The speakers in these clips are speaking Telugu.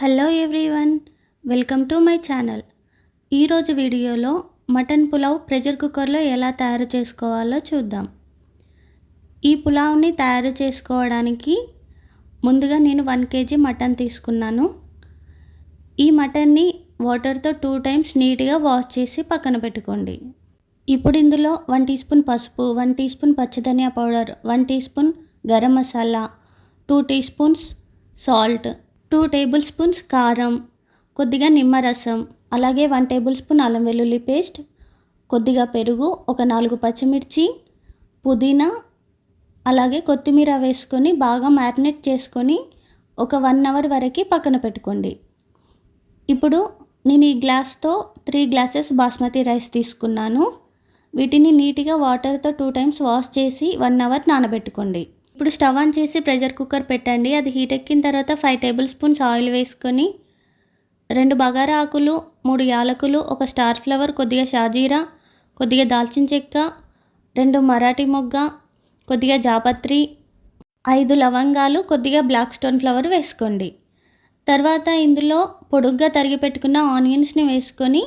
Hello everyone, welcome to my channel. ఈరోజు వీడియోలో మటన్ పులావ్ ప్రెషర్ కుక్కర్లో ఎలా తయారు చేసుకోవాలో చూద్దాం. ఈ పులావ్ని తయారు చేసుకోవడానికి ముందుగా నేను 1 kg మటన్ తీసుకున్నాను. ఈ మటన్ని వాటర్తో 2 times నీట్గా వాష్ చేసి పక్కన పెట్టుకోండి. ఇప్పుడు ఇందులో 1 teaspoon పసుపు, 1 teaspoon పచ్చిధనియా powder, 1 teaspoon garam masala, 2 teaspoons salt, 2 tablespoons కారం, కొద్దిగా నిమ్మరసం, అలాగే 1 tablespoon అల్లం వెల్లుల్లి పేస్ట్, కొద్దిగా పెరుగు, ఒక 4 పచ్చిమిర్చి, పుదీనా, అలాగే కొత్తిమీర వేసుకొని బాగా మ్యారినేట్ చేసుకొని ఒక 1 hour వరకు పక్కన పెట్టుకోండి. ఇప్పుడు నేను ఈ గ్లాస్తో 3 glasses బాస్మతి రైస్ తీసుకున్నాను. వీటిని నీట్గా వాటర్తో 2 times వాష్ చేసి 1 hour నానబెట్టుకోండి. ఇప్పుడు స్టవ్ ఆన్ చేసి ప్రెషర్ కుక్కర్ పెట్టండి. అది హీట్ ఎక్కిన తర్వాత 5 tablespoons ఆయిల్ వేసుకొని 2 బగారా ఆకులు, 3 యాలకులు, ఒక స్టార్ ఫ్లవర్, కొద్దిగా షాజీరా, కొద్దిగా దాల్చిన చెక్క, 2 మరాఠీ మొగ్గ, కొద్దిగా జాపత్రి, 5 లవంగాలు, కొద్దిగా బ్లాక్ స్టోన్ ఫ్లవర్ వేసుకోండి. తర్వాత ఇందులో పొడుగ్గా తరిగి పెట్టుకున్న ఆనియన్స్ని వేసుకొని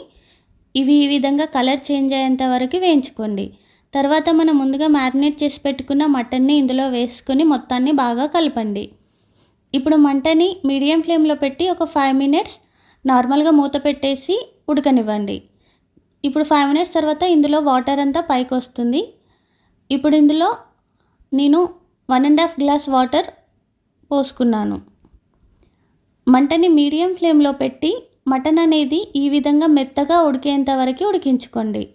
ఇవి ఈ విధంగా కలర్ చేంజ్ అయ్యేంత వరకు వేయించుకోండి. తర్వాత మనం ముందుగా మ్యారినేట్ చేసి పెట్టుకున్న మటన్ని ఇందులో వేసుకొని మొత్తాన్ని బాగా కలపండి. ఇప్పుడు మంటని మీడియం ఫ్లేమ్లో పెట్టి ఒక 5 minutes నార్మల్గా మూత పెట్టేసి ఉడకనివ్వండి. ఇప్పుడు 5 minutes తర్వాత ఇందులో వాటర్ అంతా పైకి వస్తుంది. ఇప్పుడు ఇందులో నేను 1.5 glass వాటర్ పోసుకున్నాను. మంటని మీడియం ఫ్లేమ్లో పెట్టి మటన్ అనేది ఈ విధంగా మెత్తగా ఉడికేంత వరకు ఉడికించుకోండి.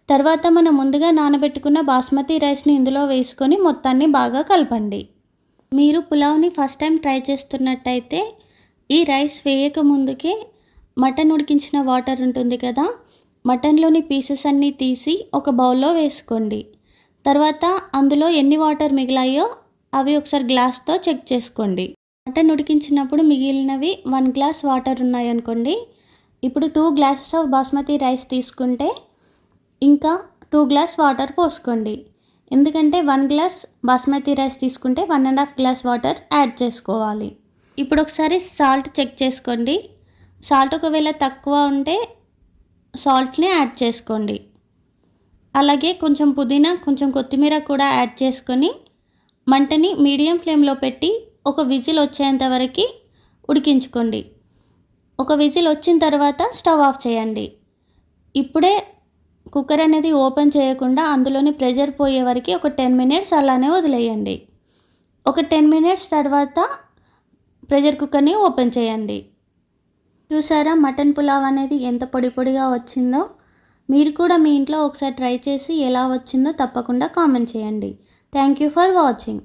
తర్వాత మనం ముందుగా నానబెట్టుకున్న బాస్మతి రైస్ని ఇందులో వేసుకొని మొత్తాన్ని బాగా కలపండి. మీరు పులావ్ని ఫస్ట్ టైం ట్రై చేస్తున్నట్టయితే ఈ రైస్ వేయక ముందుకే మటన్ ఉడికించిన వాటర్ ఉంటుంది కదా, మటన్లోని పీసెస్ అన్నీ తీసి ఒక బౌల్లో వేసుకోండి. తర్వాత అందులో ఎన్ని వాటర్ మిగిలాయో అవి ఒకసారి గ్లాస్తో చెక్ చేసుకోండి. మటన్ ఉడికించినప్పుడు మిగిలినవి 1 glass వాటర్ ఉన్నాయనుకోండి. ఇప్పుడు 2 glasses ఆఫ్ బాస్మతి రైస్ తీసుకుంటే ఇంకా 2 glass వాటర్ పోసుకోండి. ఎందుకంటే 1 glass బాస్మతి రైస్ తీసుకుంటే 1.5 glass వాటర్ యాడ్ చేసుకోవాలి. ఇప్పుడు ఒకసారి సాల్ట్ చెక్ చేసుకోండి. సాల్ట్ ఒకవేళ తక్కువ ఉంటే సాల్ట్ని యాడ్ చేసుకోండి. అలాగే కొంచెం పుదీనా, కొంచెం కొత్తిమీర కూడా యాడ్ చేసుకొని మంటని మీడియం ఫ్లేమ్లో పెట్టి ఒక విజిల్ వచ్చేంత వరకు ఉడికించుకోండి. ఒక విజిల్ వచ్చిన తర్వాత స్టవ్ ఆఫ్ చేయండి. ఇప్పుడే కుక్కర్ అనేది ఓపెన్ చేయకుండా అందులోని ప్రెషర్ పోయే వరకు ఒక 10 minutes అలానే వదిలేయండి. ఒక 10 minutes తర్వాత ప్రెషర్ కుక్కర్ని ఓపెన్ చేయండి. చూసారా మటన్ పులావ్ అనేది ఎంత పొడి పొడిగా వచ్చిందో. మీరు కూడా మీ ఇంట్లో ఒకసారి ట్రై చేసి ఎలా వచ్చిందో తప్పకుండా కామెంట్ చేయండి. Thank you for watching.